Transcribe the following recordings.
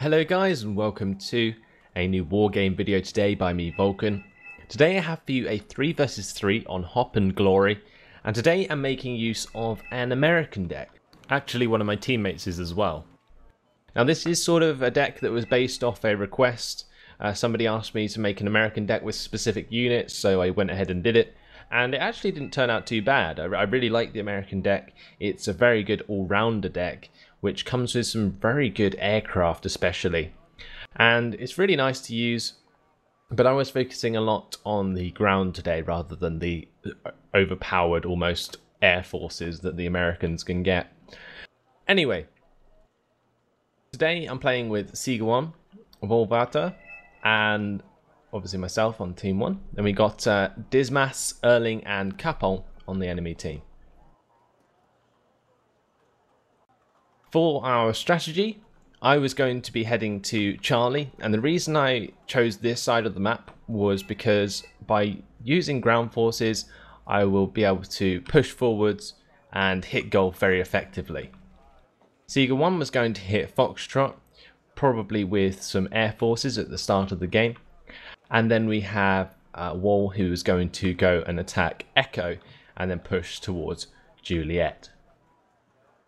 Hello guys and welcome to a new Wargame video today by me, Vulcan. Today I have for you a 3 versus 3 on Hop and Glory, and today I'm making use of an American deck. Actually one of my teammates is as well. Now this is sort of a deck that was based off a request. Somebody asked me to make an American deck with specific units, so I went ahead and did it. And it actually didn't turn out too bad. I really like the American deck. It's a very good all-rounder deck, which comes with some very good aircraft especially. And it's really nice to use, but I was focusing a lot on the ground today rather than the overpowered almost air forces that the Americans can get. Anyway, today I'm playing with Siga1, Volvata, and obviously myself on team 1. Then we got Dismas, Erling and Kapol on the enemy team. For our strategy, I was going to be heading to Charlie, and the reason I chose this side of the map was because by using ground forces I will be able to push forwards and hit goal very effectively. Siga1 was going to hit Foxtrot, probably with some air forces at the start of the game. And then we have Wall, who is going to go and attack Echo and then push towards Juliet.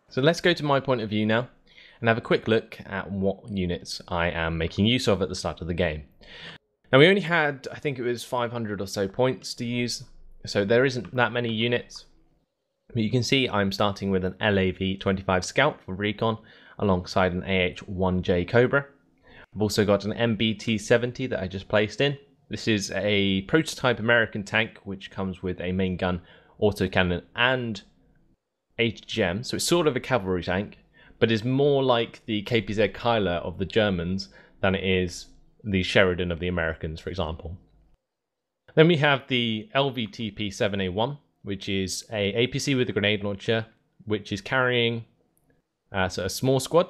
So let's go to my point of view now and have a quick look at what units I am making use of at the start of the game. Now we only had, I think it was 500 or so points to use, so there isn't that many units. But you can see I'm starting with an LAV-25 Scout for recon alongside an AH-1J Cobra. I've also got an MBT-70 that I just placed in. This is a prototype American tank which comes with a main gun, autocannon and HGM, so it's sort of a cavalry tank, but is more like the KPZ Kyler of the Germans than it is the Sheridan of the Americans, for example. Then we have the LVTP-7A1, which is a APC with a grenade launcher, which is carrying a small squad.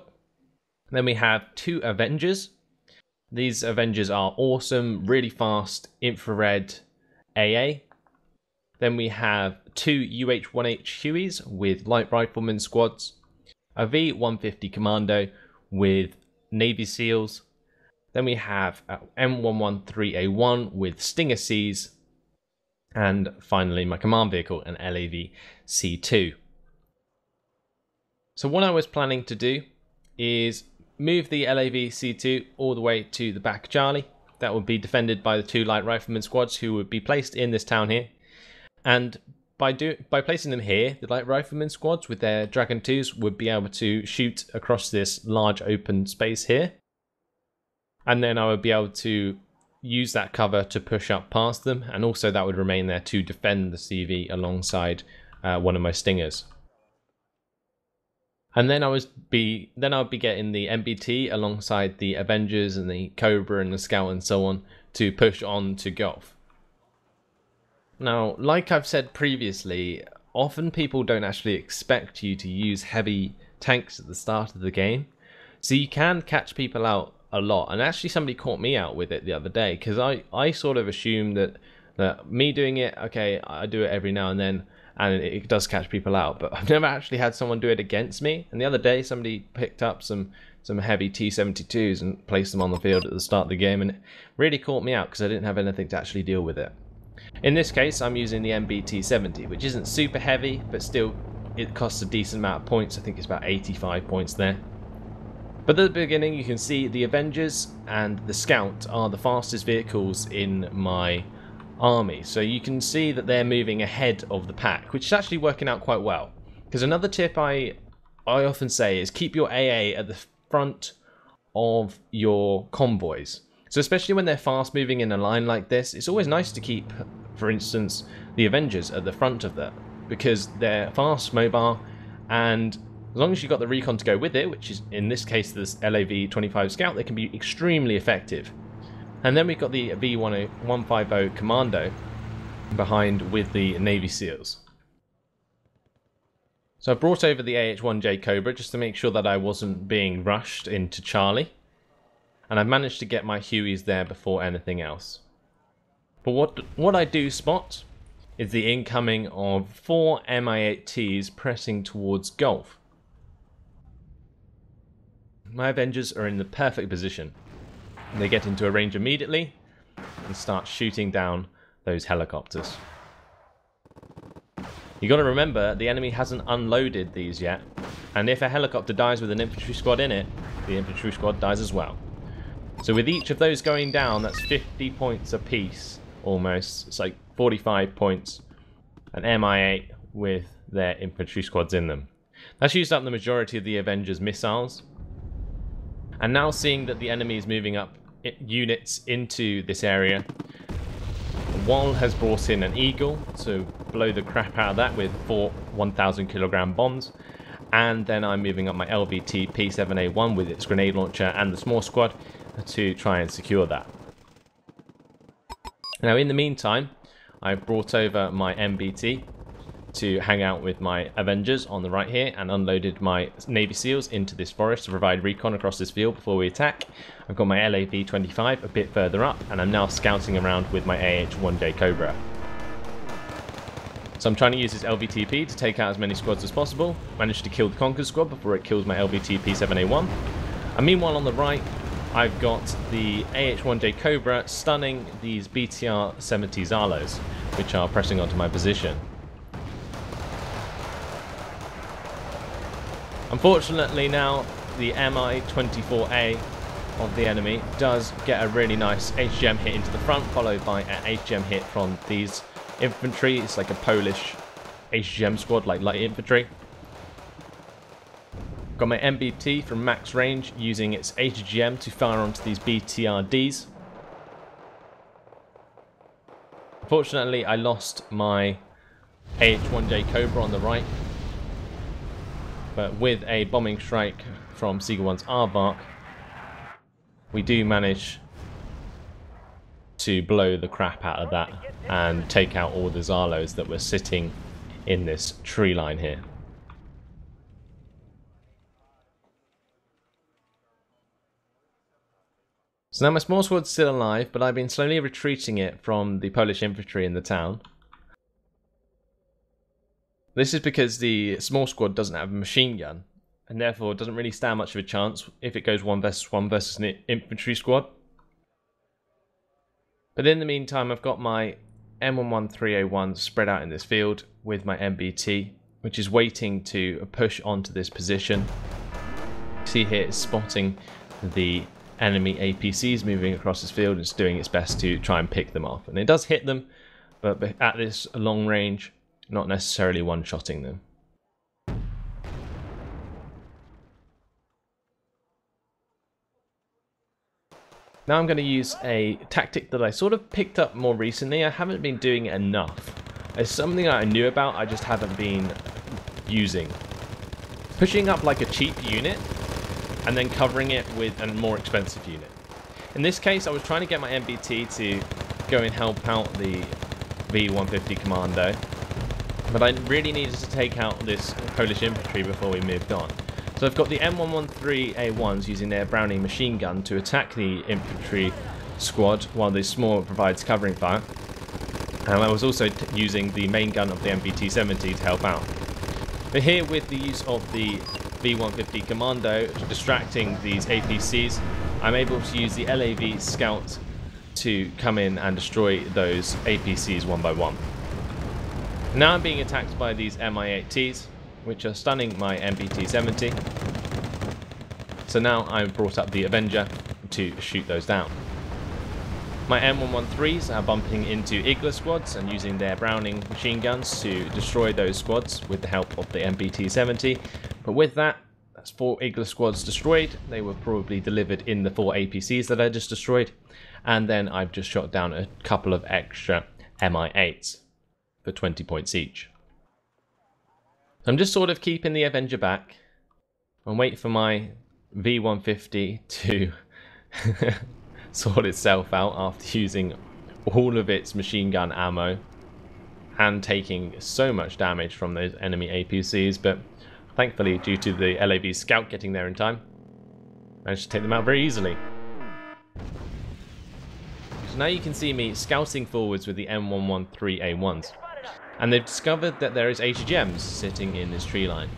Then we have 2 Avengers. These Avengers are awesome, really fast, infrared AA. Then we have 2 UH-1H Hueys with light rifleman squads. A V-150 Commando with Navy SEALs. Then we have M113A1 with Stinger Cs. And finally my command vehicle, an LAV-C2. So what I was planning to do is move the LAV-C2 all the way to the back Charlie. That would be defended by the 2 light rifleman squads who would be placed in this town here. And by placing them here, the light rifleman squads with their Dragon 2s would be able to shoot across this large open space here. And then I would be able to use that cover to push up past them, and also that would remain there to defend the CV alongside one of my Stingers. And then I would be getting the MBT alongside the Avengers and the Cobra and the Scout and so on to push on to Gulf. Now, like I've said previously, often people don't actually expect you to use heavy tanks at the start of the game, so you can catch people out a lot. And actually somebody caught me out with it the other day, because I sort of assumed that me doing it, okay, I do it every now and then, and it does catch people out, but I've never actually had someone do it against me. And the other day somebody picked up some heavy T-72s and placed them on the field at the start of the game, and it really caught me out because I didn't have anything to actually deal with it. In this case I'm using the MBT-70, which isn't super heavy, but still it costs a decent amount of points. I think it's about 85 points there. But at the beginning you can see the Avengers and the Scout are the fastest vehicles in my army, so you can see that they're moving ahead of the pack, which is actually working out quite well. Because another tip I often say is keep your AA at the front of your convoys. So especially when they're fast moving in a line like this, it's always nice to keep, for instance, the Avengers at the front of that, because they're fast, mobile, and as long as you've got the recon to go with it, which is in this case this LAV-25 Scout, they can be extremely effective. And then we've got the V-150 Commando behind with the Navy SEALs. So I brought over the AH-1J Cobra just to make sure that I wasn't being rushed into Charlie. And I've managed to get my Hueys there before anything else. But what I do spot is the incoming of 4 Mi-8Ts pressing towards Gulf. my Avengers are in the perfect position. They get into a range immediately and start shooting down those helicopters. You got to remember, the enemy hasn't unloaded these yet, and if a helicopter dies with an infantry squad in it, the infantry squad dies as well. So with each of those going down, that's 50 points apiece, almost. It's like 45 points, an MI8 with their infantry squads in them. That's used up the majority of the Avengers' missiles. And now seeing that the enemy is moving up units into this area, Wall has brought in an Eagle to blow the crap out of that with 4 1,000 kilogram bombs. And then I'm moving up my LVT P7A1 with its grenade launcher and the small squad to try and secure that. Now in the meantime, I've brought over my MBT to hang out with my Avengers on the right here and unloaded my Navy SEALs into this forest to provide recon across this field before we attack. I've got my LAV-25 a bit further up, and I'm now scouting around with my AH-1J Cobra. So I'm trying to use this LVTP to take out as many squads as possible. Managed to kill the Conquer squad before it kills my LVT P7A1. And meanwhile on the right, I've got the AH-1J Cobra stunning these BTR-70 Zalos, which are pressing onto my position. Unfortunately now, the Mi-24A of the enemy does get a really nice HGM hit into the front, followed by an HGM hit from these infantry. It's like a Polish HGM squad, like light infantry. Got my MBT from max range, using its HGM to fire onto these BTRDs. Unfortunately, I lost my AH-1J Cobra on the right, but with a bombing strike from Seagull 1's Aardvark, we do manage to blow the crap out of that and take out all the Zalos that were sitting in this tree line here. So now my small squad's still alive, but I've been slowly retreating it from the Polish infantry in the town. This is because the small squad doesn't have a machine gun, and therefore doesn't really stand much of a chance if it goes 1 versus 1 versus an infantry squad. But in the meantime, I've got my M113A1 spread out in this field with my MBT, which is waiting to push onto this position. See here, it's spotting the enemy APCs moving across this field and it's doing its best to try and pick them off. And it does hit them, but at this long range, not necessarily one-shotting them. Now I'm going to use a tactic that I sort of picked up more recently. I haven't been doing it enough. It's something that I knew about, I just haven't been using. Pushing up like a cheap unit and then covering it with a more expensive unit. In this case, I was trying to get my MBT to go and help out the V150 Commando, but I really needed to take out this Polish infantry before we moved on. So I've got the M113A1s using their Browning machine gun to attack the infantry squad while the small provides covering fire. And I was also using the main gun of the MBT-70 to help out. But here, with the use of the V150 Commando distracting these APCs, I'm able to use the LAV Scout to come in and destroy those APCs one by one. Now I'm being attacked by these Mi-8Ts, which are stunning my MBT-70. So now I've brought up the Avenger to shoot those down. My M113s are bumping into Igla squads and using their Browning machine guns to destroy those squads with the help of the MBT-70. But with that, that's 4 Igla squads destroyed. They were probably delivered in the 4 APCs that I just destroyed. And then I've just shot down a couple of extra Mi-8s for 20 points each. I'm just sort of keeping the Avenger back and wait for my V150 to sort itself out after using all of its machine gun ammo and taking so much damage from those enemy APCs, but thankfully, due to the LAV Scout getting there in time, I managed to take them out very easily. So now you can see me scouting forwards with the M113A1s. And they've discovered that there is HGMs sitting in this tree line.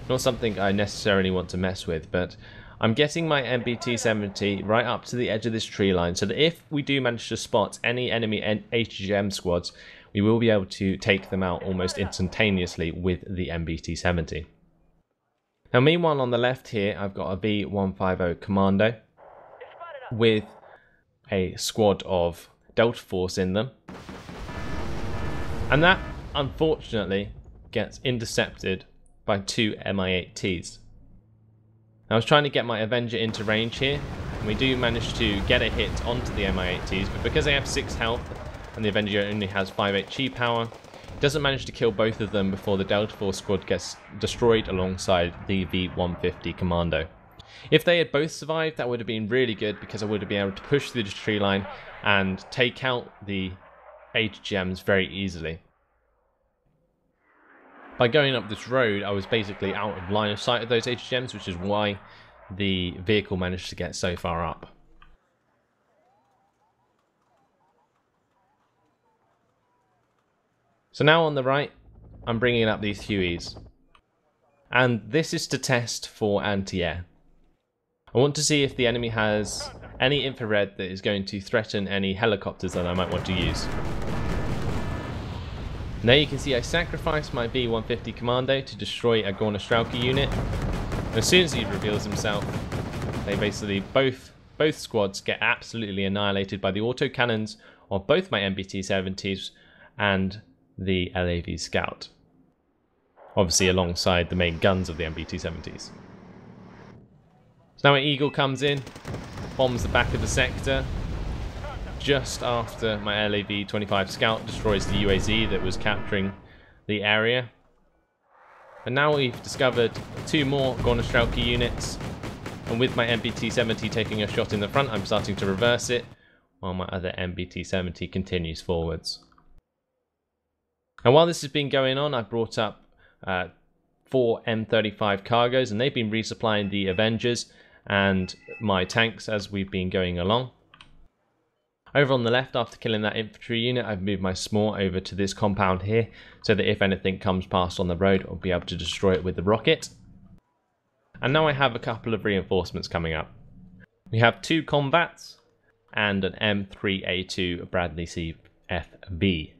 Not something I necessarily want to mess with, but I'm getting my MBT-70 right up to the edge of this tree line so that if we do manage to spot any enemy HGM squads, we will be able to take them out almost instantaneously with the MBT-70. Now meanwhile on the left here I've got a V150 Commando with a squad of Delta Force in them, and that unfortunately gets intercepted by two Mi-8Ts. I was trying to get my Avenger into range here, and we do manage to get a hit onto the Mi-8Ts, but because they have 6 health and the Avenger only has 5 HE power, it doesn't manage to kill both of them before the Delta Force squad gets destroyed alongside the V150 Commando. If they had both survived, that would have been really good, because I would have been able to push through the tree line and take out the HGMs very easily. By going up this road, I was basically out of line of sight of those HGMs, which is why the vehicle managed to get so far up. So now on the right, I'm bringing up these Hueys. And this is to test for anti-air. I want to see if the enemy has any infrared that is going to threaten any helicopters that I might want to use. Now you can see I sacrificed my V150 Commando to destroy a uzlKI unit. And as soon as he reveals himself, they basically both squads get absolutely annihilated by the autocannons of both my MBT-70s and the LAV Scout. Obviously alongside the main guns of the MBT-70s. So now an Eagle comes in, bombs the back of the sector, just after my LAV-25 Scout destroys the UAZ that was capturing the area. And now we've discovered 2 more uzlKI units, and with my MBT-70 taking a shot in the front, I'm starting to reverse it, while my other MBT-70 continues forwards. And while this has been going on, I've brought up 4 M35 cargoes, and they've been resupplying the Avengers and my tanks as we've been going along. Over on the left, after killing that infantry unit, I've moved my SMOR over to this compound here, so that if anything comes past on the road, I'll be able to destroy it with the rocket. And now I have a couple of reinforcements coming up. We have 2 combats and an M3A2 Bradley CFV.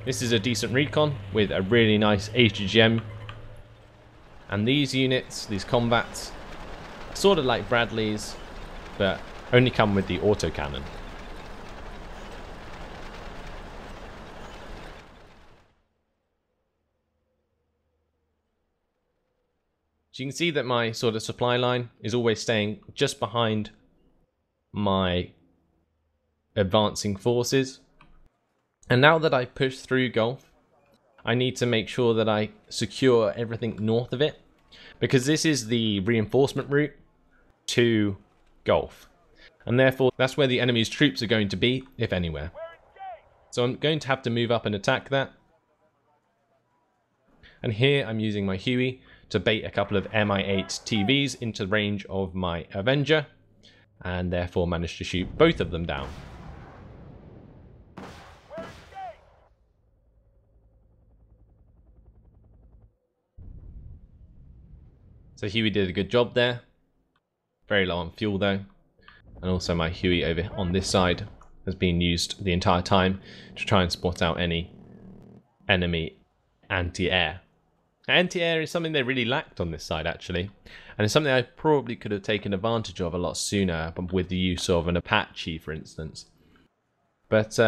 This is a decent recon with a really nice HGM. And these units, these combats, are sort of like Bradleys, but only come with the autocannon. So you can see that my sort of supply line is always staying just behind my advancing forces. And now that I push through Gulf, I need to make sure that I secure everything north of it, because this is the reinforcement route to Gulf. And therefore, that's where the enemy's troops are going to be, if anywhere. So I'm going to have to move up and attack that. And here I'm using my Huey to bait a couple of Mi-8 TVs into range of my Avenger, and therefore manage to shoot both of them down. So Huey did a good job there. Very low on fuel though. And also my Huey over on this side has been used the entire time to try and spot out any enemy anti-air. Anti-air is something they really lacked on this side actually. And it's something I probably could have taken advantage of a lot sooner with the use of an Apache, for instance. But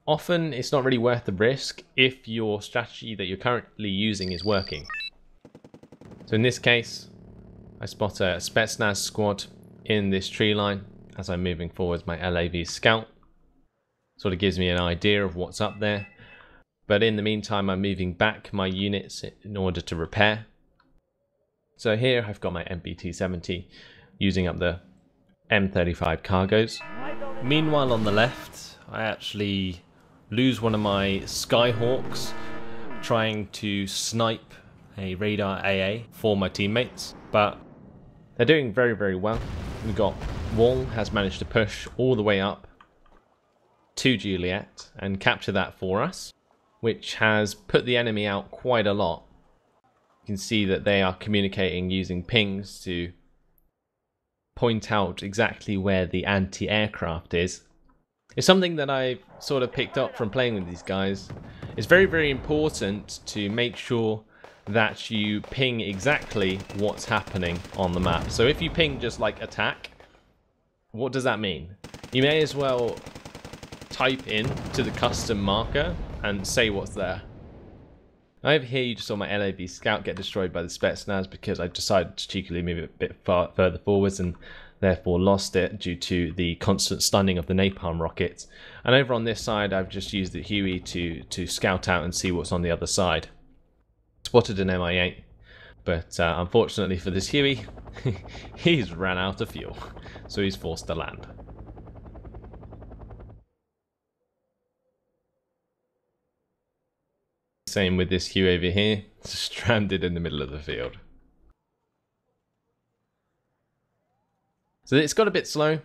often it's not really worth the risk if your strategy that you're currently using is working. So in this case, I spot a Spetsnaz squad in this tree line as I'm moving forwards my LAV Scout. Sort of gives me an idea of what's up there. But in the meantime, I'm moving back my units in order to repair. So here I've got my MBT-70 using up the M35 cargoes. Meanwhile on the left, I actually lose one of my Skyhawks trying to snipe a radar AA for my teammates, but they're doing very, very well. We've got Wall has managed to push all the way up to Juliet and capture that for us, which has put the enemy out quite a lot. You can see that they are communicating using pings to point out exactly where the anti-aircraft is. It's something that I sort of picked up from playing with these guys. It's very, very important to make sure that you ping exactly what's happening on the map. So if you ping just like attack, what does that mean? You may as well type in to the custom marker and say what's there. Over here you just saw my LAV scout get destroyed by the Spetsnaz because I decided to cheekily move it a bit further forwards and therefore lost it due to the constant stunning of the napalm rockets. And over on this side I've just used the Huey to scout out and see what's on the other side. Spotted an MI8, but unfortunately for this Huey, he's ran out of fuel, so he's forced to land. Same with this Huey over here, stranded in the middle of the field. So it's got a bit slow,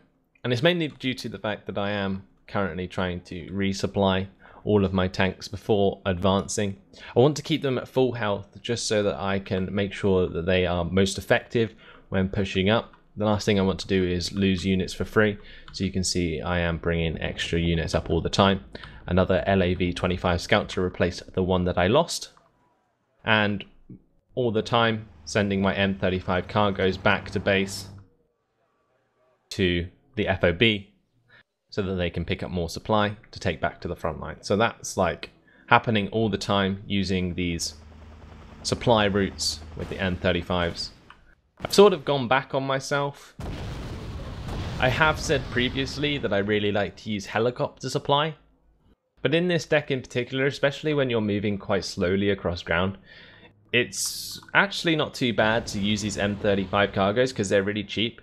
and it's mainly due to the fact that I am currently trying to resupply all of my tanks before advancing. I want to keep them at full health just so that I can make sure that they are most effective when pushing up. The last thing I want to do is lose units for free, so you can see I am bringing extra units up all the time. Another LAV-25 scout to replace the one that I lost, and all the time sending my M35 cargoes back to base to the FOB so that they can pick up more supply to take back to the front line. So that's like happening all the time using these supply routes with the M35s. I've sort of gone back on myself. I have said previously that I really like to use helicopter supply, but in this deck in particular, especially when you're moving quite slowly across ground, it's actually not too bad to use these M35 cargoes because they're really cheap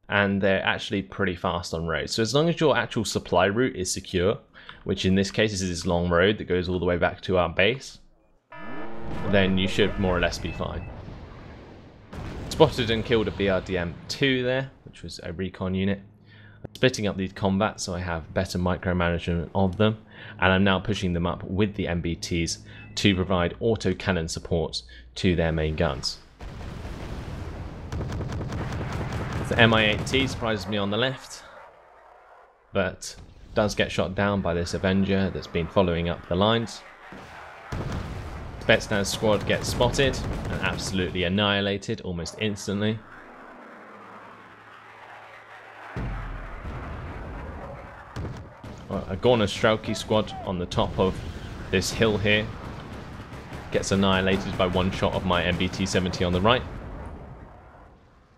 and they're actually pretty fast on roads. So as long as your actual supply route is secure, which in this case is this long road that goes all the way back to our base, then you should more or less be fine. Spotted and killed a BRDM-2 there, which was a recon unit. I'm splitting up these combats so I have better micromanagement of them, and I'm now pushing them up with the MBTs to provide autocannon support to their main guns. The MI8T surprises me on the left, but does get shot down by this Avenger that's been following up the lines. Spetsnaz squad gets spotted and absolutely annihilated almost instantly. A Gorna Strelki squad on the top of this hill here gets annihilated by one shot of my MBT-70 on the right.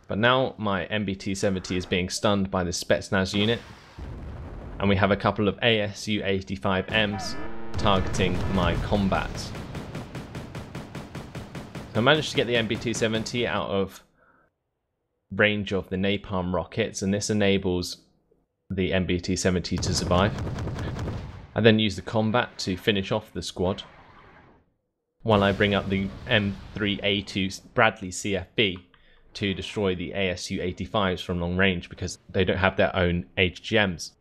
But now my MBT-70 is being stunned by the Spetsnaz unit, and we have a couple of ASU-85Ms targeting my combat. I managed to get the MBT-70 out of range of the napalm rockets, and this enables the MBT-70 to survive. I then use the combat to finish off the squad, while I bring up the M3A2 Bradley CFB to destroy the ASU-85s from long range because they don't have their own HGMs.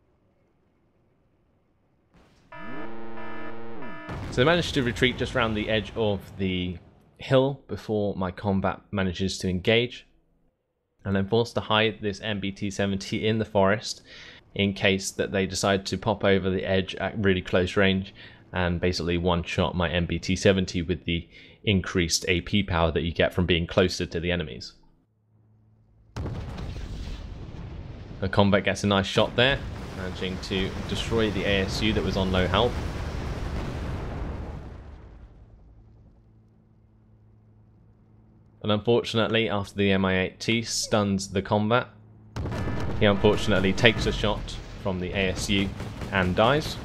So I managed to retreat just around the edge of the hill before my combat manages to engage, and I'm forced to hide this MBT-70 in the forest in case that they decide to pop over the edge at really close range and basically one-shot my MBT-70 with the increased AP power that you get from being closer to the enemies. The combat gets a nice shot there, managing to destroy the ASU that was on low health. And unfortunately, after the Mi-8T stuns the combat, he unfortunately takes a shot from the ASU and dies.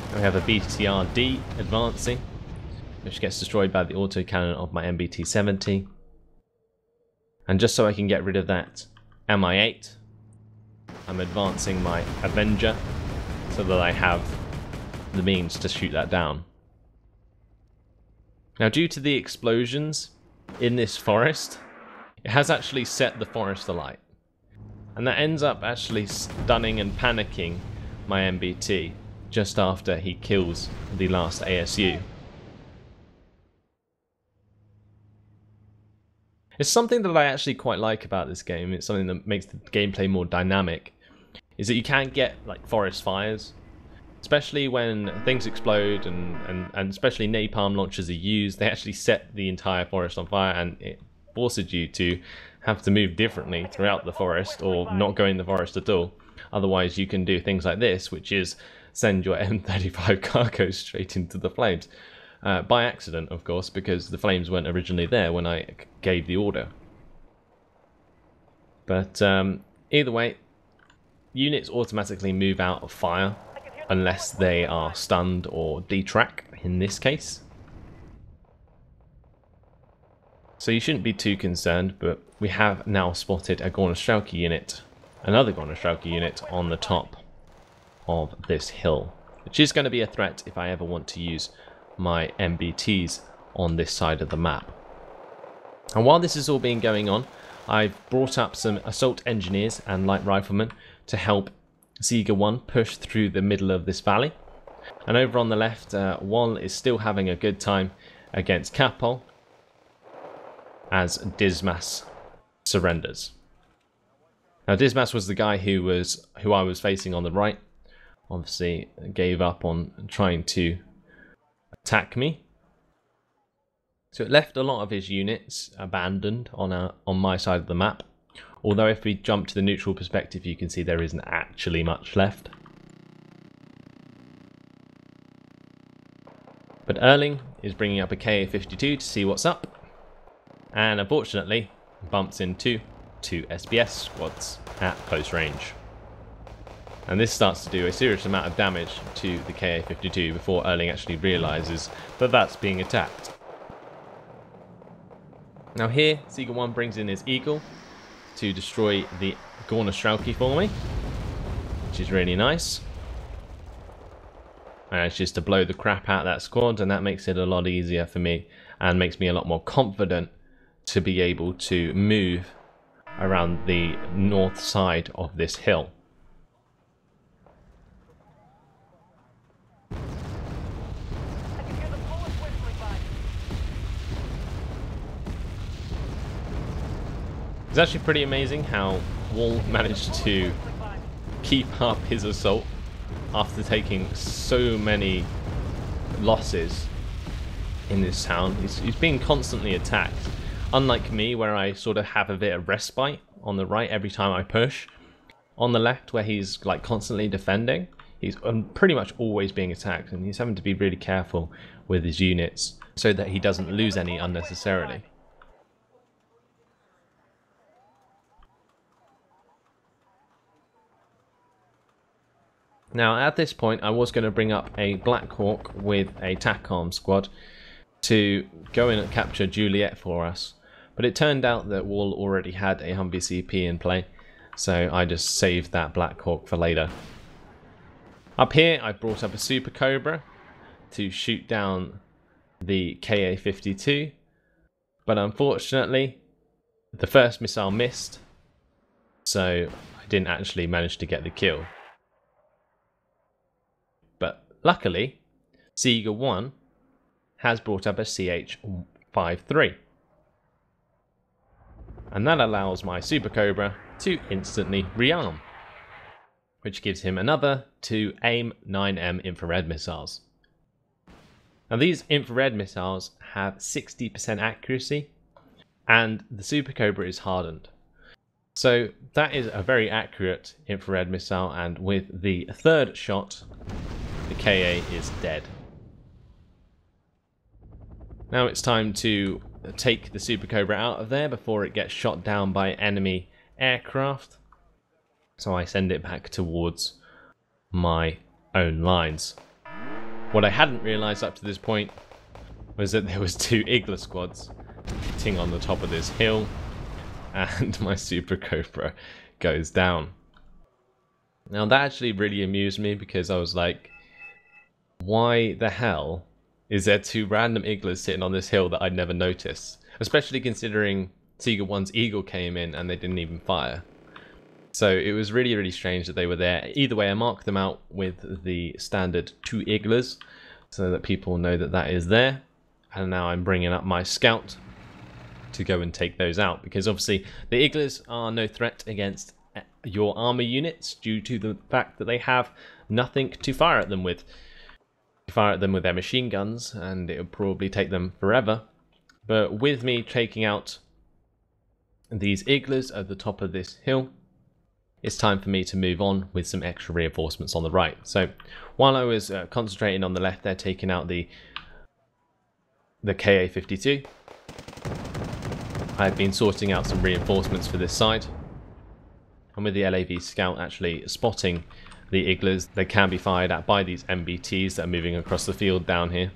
And we have a BTR-D advancing, which gets destroyed by the autocannon of my MBT-70. And just so I can get rid of that Mi-8, I'm advancing my Avenger so that I have the means to shoot that down. Now, due to the explosions in this forest, it has actually set the forest alight. And that ends up actually stunning and panicking my MBT just after he kills the last ASU. It's something that I actually quite like about this game. It's something that makes the gameplay more dynamic, is that you can get like forest fires, especially when things explode and especially napalm launchers are used. They actually set the entire forest on fire, and it forces you to have to move differently throughout the forest or not go in the forest at all. Otherwise you can do things like this, which is send your M35 cargo straight into the flames. By accident, of course, because the flames weren't originally there when I gave the order. But either way, units automatically move out of fire unless they are stunned or detrack in this case. So you shouldn't be too concerned, but we have now spotted a VulcanHDGaming unit, another VulcanHDGaming unit on the top of this hill, which is going to be a threat if I ever want to use my MBTs on this side of the map. And while this is all been going on, I've brought up some assault engineers and light riflemen to help Ziga 1 push through the middle of this valley. And over on the left, Wal is still having a good time against Kapol as Dismas surrenders. Now Dismas was the guy who I was facing on the right. Obviously gave up on trying to attack me. So it left a lot of his units abandoned on my side of the map. Although if we jump to the neutral perspective, you can see there isn't actually much left. But Erling is bringing up a KA-52 to see what's up. And unfortunately, bumps into two SBS squads at close range. And this starts to do a serious amount of damage to the KA-52 before Erling actually realises that that's being attacked. Now here, Ziga 1 brings in his Eagle to destroy the VulcanHDGaming for me, which is really nice. And it's just to blow the crap out of that squad, and that makes it a lot easier for me and makes me a lot more confident to be able to move around the north side of this hill. It's actually pretty amazing how Wal managed to keep up his assault after taking so many losses in this town. He's being constantly attacked. Unlike me, where I sort of have a bit of respite on the right every time I push. On the left, where he's like constantly defending, he's pretty much always being attacked, and he's having to be really careful with his units so that he doesn't lose any unnecessarily. Now at this point I was going to bring up a Black Hawk with a TACOM squad to go in and capture Juliet for us, but it turned out that Wal already had a Humvee CP in play, so I just saved that Black Hawk for later. Up here I brought up a Super Cobra to shoot down the KA-52, but unfortunately the first missile missed, so I didn't actually manage to get the kill. But luckily, Ziga 1 has brought up a CH-53. And that allows my Super Cobra to instantly rearm, which gives him another 2 AIM-9M infrared missiles. Now these infrared missiles have 60% accuracy, and the Super Cobra is hardened. So that is a very accurate infrared missile, and with the third shot, the KA is dead. Now it's time to take the Super Cobra out of there before it gets shot down by enemy aircraft. So I send it back towards my own lines. What I hadn't realised up to this point was that there was two Igla squads sitting on the top of this hill, and my Super Cobra goes down. Now that actually really amused me, because I was like, why the hell is there two random Iglas sitting on this hill that I'd never noticed? Especially considering Ziga 1's Eagle came in and they didn't even fire. So it was really, really strange that they were there. Either way, I marked them out with the standard 2 Iglas so that people know that that is there. And now I'm bringing up my scout to go and take those out, because obviously the Iglas are no threat against your armor units due to the fact that they have nothing to fire at them with. Fire at them with their machine guns and it would probably take them forever. But with me taking out these Iglas at the top of this hill, it's time for me to move on with some extra reinforcements on the right. So while I was concentrating on the left there, taking out the KA-52, I've been sorting out some reinforcements for this side. And with the LAV Scout actually spotting the Iglas, they can be fired at by these MBTs that are moving across the field down here.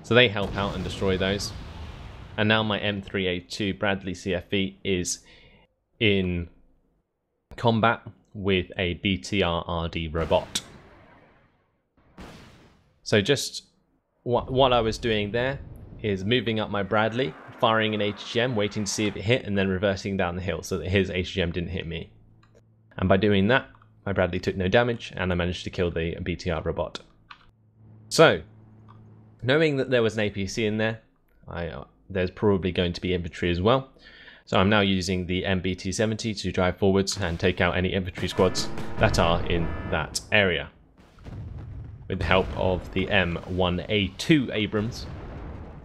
So they help out and destroy those. And now my M3A2 Bradley CFV is in combat with a BTR-RD robot. So just what I was doing there is moving up my Bradley, firing an HGM, waiting to see if it hit, and then reversing down the hill so that his HGM didn't hit me. And by doing that, my Bradley took no damage, and I managed to kill the BTR robot. So, knowing that there was an APC in there, there's probably going to be infantry as well. So I'm now using the MBT-70 to drive forwards and take out any infantry squads that are in that area. With the help of the M1A2 Abrams,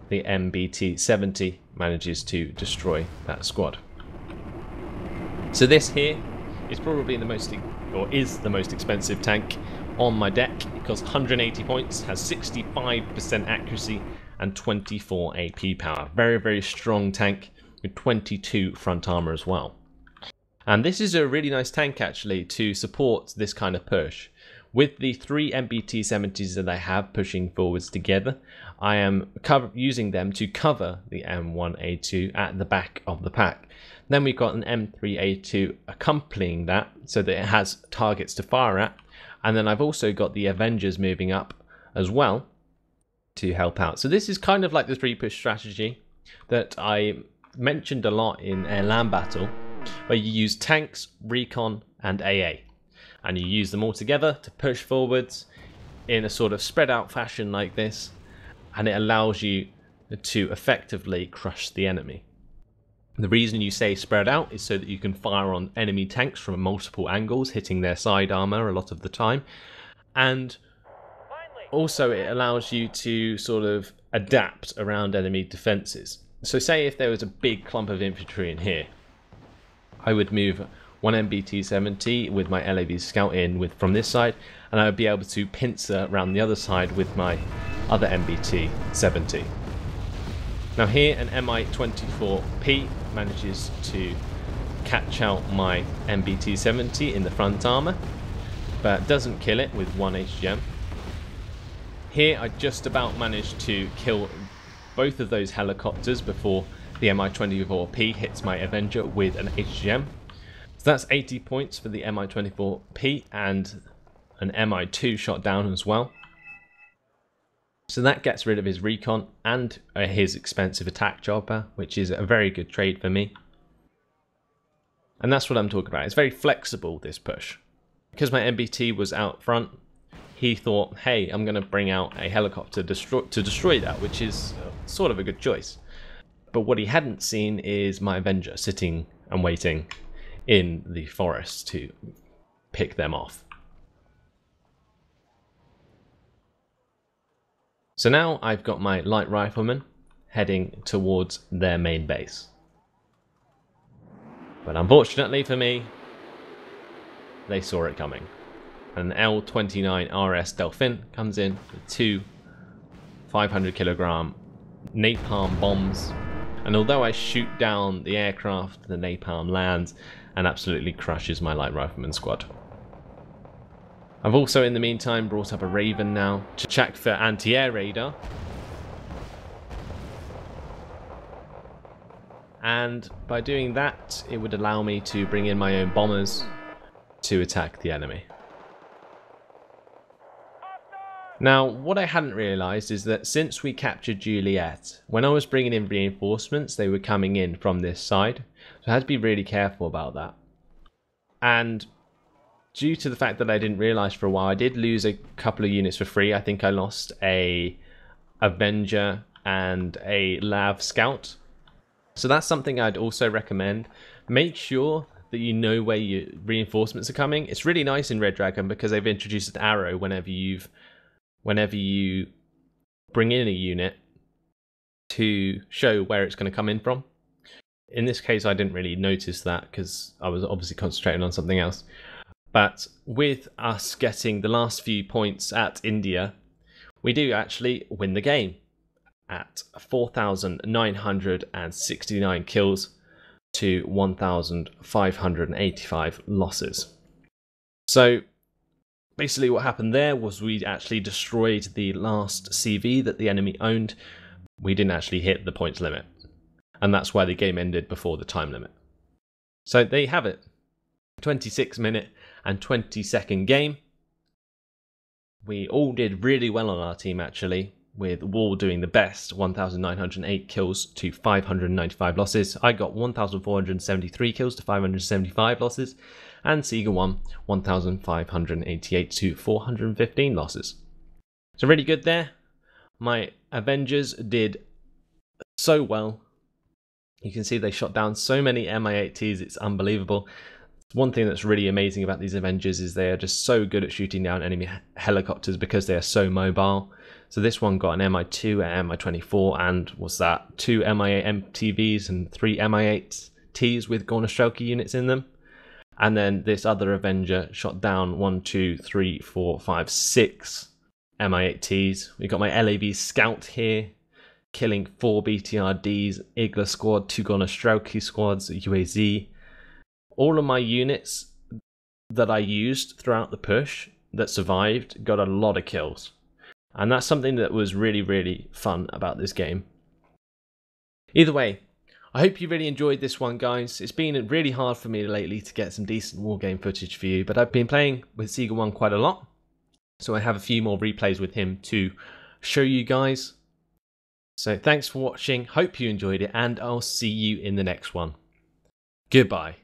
the MBT-70 manages to destroy that squad. So this here is probably is the most expensive tank on my deck. It costs 180 points, has 65% accuracy and 24 AP power. Very, very strong tank with 22 front armor as well. And this is a really nice tank actually to support this kind of push. With the 3 MBT-70s that I have pushing forwards together, I am using them to cover the M1A2 at the back of the pack. Then we've got an M3A2 accompanying that so that it has targets to fire at. And then I've also got the Avengers moving up as well to help out. So this is kind of like the 3-push strategy that I mentioned a lot in Air Land Battle, where you use tanks, recon and AA. And you use them all together to push forwards in a sort of spread out fashion like this, and it allows you to effectively crush the enemy. The reason you say spread out is so that you can fire on enemy tanks from multiple angles, hitting their side armor a lot of the time, and also it allows you to sort of adapt around enemy defenses. So say if there was a big clump of infantry in here, I would move one MBT-70 with my LAV Scout in from this side, and I would be able to pincer around the other side with my other MBT-70. Now here an Mi-24P manages to catch out my MBT-70 in the front armor, but doesn't kill it with 1 HGM. Here I just about managed to kill both of those helicopters before the Mi-24P hits my Avenger with an HGM. So that's 80 points for the Mi-24P and an Mi-2 shot down as well. So that gets rid of his recon and his expensive attack chopper, which is a very good trade for me. And that's what I'm talking about. It's very flexible, this push. Because my MBT was out front, he thought, hey, I'm going to bring out a helicopter to destroy that, which is sort of a good choice. But what he hadn't seen is my Avenger sitting and waiting in the forest to pick them off. So now I've got my light riflemen heading towards their main base. But unfortunately for me, they saw it coming. An L-29 RS Delphin comes in with 2 500-kilogram napalm bombs, and although I shoot down the aircraft, the napalm lands and absolutely crushes my light rifleman squad. I've also in the meantime brought up a Raven now to check for anti-air radar, and by doing that it would allow me to bring in my own bombers to attack the enemy. Now, what I hadn't realised is that since we captured Juliet, when I was bringing in reinforcements, they were coming in from this side. So I had to be really careful about that. And due to the fact that I didn't realise for a while, I did lose a couple of units for free. I think I lost a Avenger and a Lav Scout. So that's something I'd also recommend. Make sure that you know where your reinforcements are coming. It's really nice in Red Dragon because they've introduced an arrow whenever you bring in a unit to show where it's going to come in from. In this case, I didn't really notice that because I was obviously concentrating on something else. But with us getting the last few points at India, we do actually win the game at 4,969 kills to 1,585 losses. So basically what happened there was we actually destroyed the last CV that the enemy owned. We didn't actually hit the points limit. And that's why the game ended before the time limit. So there you have it. 26-minute and 20-second game. We all did really well on our team actually, with Wall doing the best, 1,908 kills to 595 losses. I got 1,473 kills to 575 losses. And Seager won 1,588 to 415 losses. So really good there. My Avengers did so well. You can see they shot down so many Mi-8Ts, it's unbelievable. One thing that's really amazing about these Avengers is they are just so good at shooting down enemy helicopters because they are so mobile. So this one got an Mi-2, an Mi-24, and what's that? 2 Mi-8 MTVs and 3 Mi-8Ts with Gornostrelki units in them. And then this other Avenger shot down 1, 2, 3, 4, 5, 6 Mi-8Ts. We've got my LAV Scout here, killing 4 BTRDs, Igla squad, 2 Gornostrelki squads, UAZ. All of my units that I used throughout the push that survived got a lot of kills. And that's something that was really, really fun about this game. Either way, I hope you really enjoyed this one, guys. It's been really hard for me lately to get some decent Wargame footage for you, but I've been playing with Seager 1 quite a lot. So I have a few more replays with him to show you guys. So thanks for watching, hope you enjoyed it, and I'll see you in the next one. Goodbye.